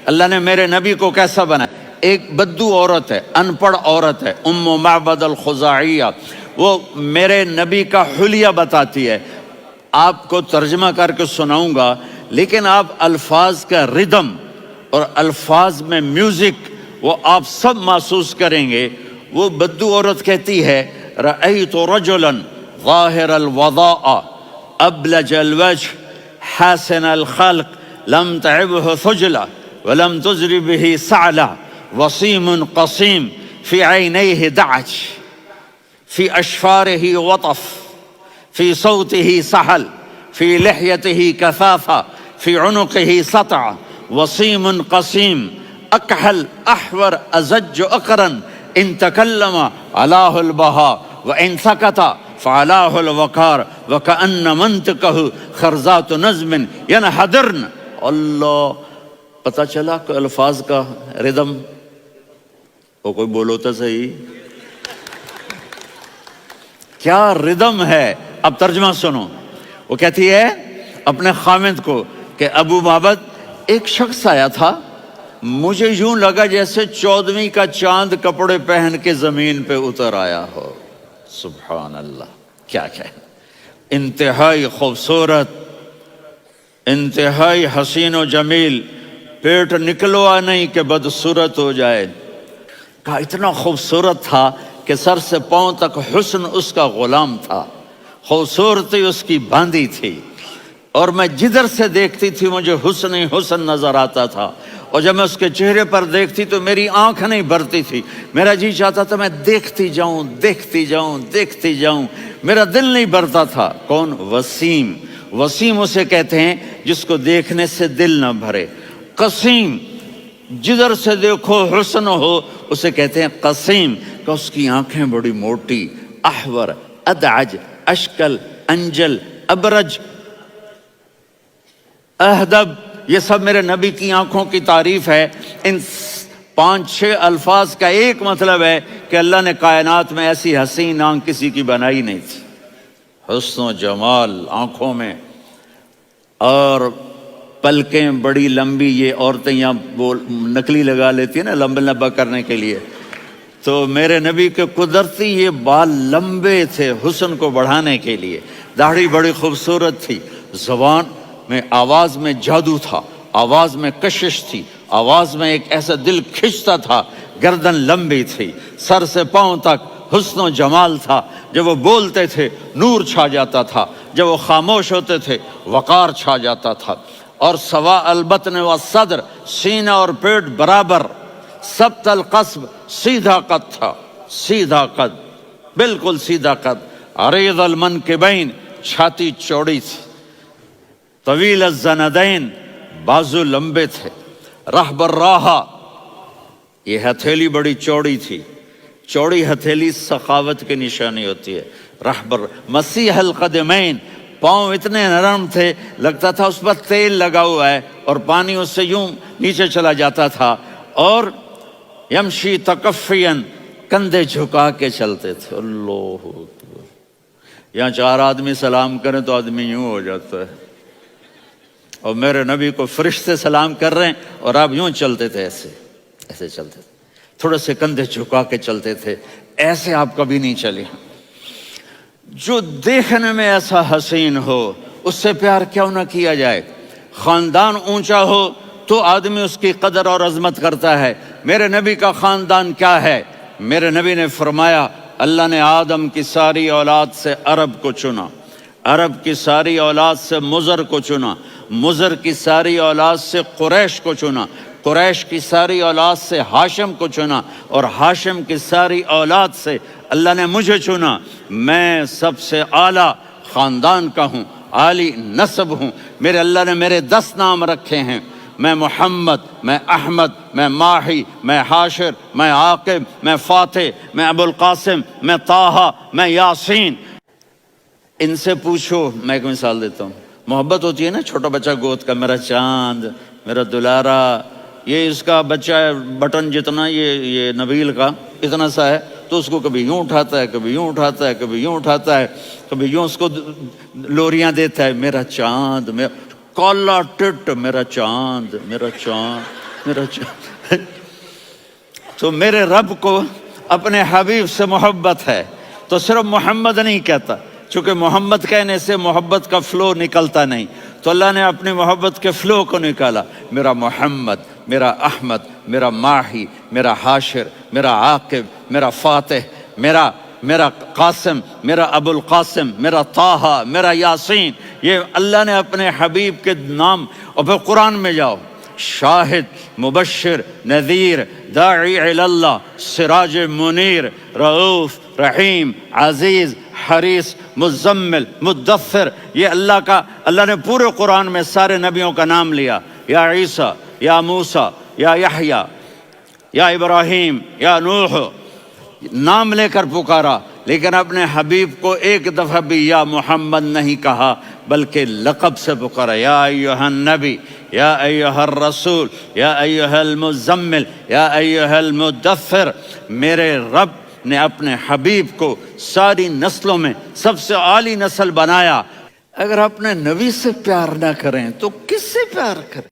اللہ نے میرے نبی کو کیسا بنایا؟ ایک بدو عورت ہے، ان پڑھ عورت ہے، ام معبد الخزاعیہ، وہ میرے نبی کا حلیہ بتاتی ہے. آپ کو ترجمہ کر کے سناؤں گا، لیکن آپ الفاظ کا ردم اور الفاظ میں میوزک وہ آپ سب محسوس کریں گے. وہ بدو عورت کہتی ہے رأیت رجلا ظاہر الوضاء ابلج الوجه حاسن الخلق لم تعبه ثجلة ولم تزر به سعلة وصيم قصيم في عينيه دعج في أشفاره وطف في صوته سحل في لحيته كثافة في عنقه سطع وصيم قصيم أكحل أحور أزج أقرن إن تكلم علاه البهاء وإن سكت فعلاه الوقار وكأن منطقه خرزات نظم ينحدرن. اللہ، پتہ چلا کہ الفاظ کا ردم. وہ کوئی بولو تو صحیح، کیا ردم ہے. اب ترجمہ سنو. وہ کہتی ہے اپنے خامند کو کہ ابو معبد، ایک شخص آیا تھا، مجھے یوں لگا جیسے 14ویں کا چاند کپڑے پہن کے زمین پہ اتر آیا ہو. سبحان اللہ، کیا انتہائی خوبصورت، انتہائی حسین و جمیل، پیٹ نکلوا نہیں کہ بدصورت ہو جائے. کہا اتنا خوبصورت تھا کہ سر سے پاؤں تک حسن اس کا غلام تھا، خوبصورتی اس کی باندھی تھی، اور میں جدھر سے دیکھتی تھی مجھے حسن ہی حسن نظر آتا تھا. اور جب میں اس کے چہرے پر دیکھتی تو میری آنکھ نہیں بھرتی تھی، میرا جی چاہتا تھا میں دیکھتی جاؤں دیکھتی جاؤں دیکھتی جاؤں، میرا دل نہیں بھرتا تھا. کون؟ وسیم. وسیم اسے کہتے ہیں جس کو دیکھنے سے دل نہ بھرے. قسیم، جدھر سے دیکھو حسن ہو، اسے کہتے ہیں قسیم، کہ اس کی آنکھیں بڑی موٹی. احور، ادعج، اشکل، انجل، ابرج، اہدب، یہ سب میرے نبی کی آنکھوں کی تعریف ہے. ان 5-6 الفاظ کا ایک مطلب ہے کہ اللہ نے کائنات میں ایسی حسین آنکھ کسی کی بنائی نہیں تھی. حسن و جمال آنکھوں میں، اور پلکیں بڑی لمبی. یہ عورتیں یہاں نکلی لگا لیتی ہیں نا لمبا کرنے کے لیے، تو میرے نبی کے قدرتی یہ بال لمبے تھے حسن کو بڑھانے کے لیے. داڑھی بڑی خوبصورت تھی. زبان میں، آواز میں جادو تھا، آواز میں کشش تھی، آواز میں ایک ایسا دل کھنچتا تھا. گردن لمبی تھی، سر سے پاؤں تک حسن و جمال تھا. جب وہ بولتے تھے نور چھا جاتا تھا، جب وہ خاموش ہوتے تھے وقار چھا جاتا تھا. اور سوا البطن والصدر، سینہ اور پیٹ برابر. سبط القصب، سیدھا قد تھا، سیدھا قد، بالکل سیدھا قد. عریض المنکبین، چھاتی چوڑی تھی. طویل الزندین، بازو لمبے تھے. رحب الراحہ، یہ ہتھیلی بڑی چوڑی تھی. چوڑی ہتھیلی سخاوت کی نشانی ہوتی ہے. رحب مسیح القدمین، پاؤں اتنے نرم تھے لگتا تھا اس پر تیل لگا ہوا ہے، اور پانی اس سے یوں نیچے چلا جاتا تھا. اور یمشی تکفین، کندھے جھکا کے چلتے تھے. اللہ اکبر. یہاں 4 آدمی سلام کریں تو آدمی یوں ہو جاتا ہے، اور میرے نبی کو فرشتے سلام کر رہے ہیں اور آپ یوں چلتے تھے، ایسے ایسے چلتے تھے، تھوڑے سے کندھے جھکا کے چلتے تھے. ایسے آپ کبھی نہیں چلے. جو دیکھنے میں ایسا حسین ہو اس سے پیار کیوں نہ کیا جائے. خاندان اونچا ہو تو آدمی اس کی قدر اور عظمت کرتا ہے. میرے نبی کا خاندان کیا ہے؟ میرے نبی نے فرمایا اللہ نے آدم کی ساری اولاد سے عرب کو چنا، عرب کی ساری اولاد سے مضر کو چنا، مضر کی ساری اولاد سے قریش کو چنا، قریش کی ساری اولاد سے ہاشم کو چنا، اور ہاشم کی ساری اولاد سے اللہ نے مجھے چنا. میں سب سے اعلیٰ خاندان کا ہوں، عالی نسب ہوں. میرے اللہ نے میرے 10 نام رکھے ہیں. میں محمد، میں احمد، میں ماہی، میں حاشر، میں عاقب، میں فاتح، میں ابو القاسم، میں طٰہٰ، میں یاسین. ان سے پوچھو. میں ایک مثال دیتا ہوں. محبت ہوتی ہے نا، چھوٹا بچہ گود کا، میرا چاند، میرا دلارا. یہ اس کا بچہ بٹن جتنا، یہ نبیل کا اتنا سا ہے، تو اس کو کبھی یوں اٹھاتا ہے، کبھی یوں اٹھاتا ہے، کبھی یوں اٹھاتا ہے، کبھی یوں اس کو لوریاں دیتا ہے. میرا چاند، کالا ٹٹ، میرا چاند، میرا چاند. تو میرے رب کو اپنے حبیب سے محبت ہے تو صرف محمد نہیں کہتا، چونکہ محمد کہنے سے محبت کا فلو نکلتا نہیں، تو اللہ نے اپنی محبت کے فلو کو نکالا، میرا محمد، میرا احمد، میرا ماہی، میرا حاشر، میرا عاقب، میرا فاتح، میرا قاسم، میرا ابو القاسم، میرا طٰہٰ، میرا یاسین، یہ اللہ نے اپنے حبیب کے نام۔ اور پھر قرآن میں جاؤ، شاہد، مبشر، نذیر، داعی الی اللہ، سراج منیر، رؤوف، رحیم، عزیز، حریص، مزمل، مدثر، یہ اللہ نے پورے قرآن میں سارے نبیوں کا نام لیا، یا عیسیٰ، یا موسیٰ، یا یحییٰ، یا ابراہیم، یا نوح، نام لے کر پکارا، لیکن اپنے حبیب کو ایک دفعہ بھی یا محمد نہیں کہا بلکہ لقب سے پکارا، یا ایھا النبی، یا ایھا الرسول، یا ایھا المزمل، یا ایھا المدثر۔ میرے رب نے اپنے حبیب کو ساری نسلوں میں سب سے اعلی نسل بنایا۔ اگر اپنے نبی سے پیار نہ کریں تو کس سے پیار کریں؟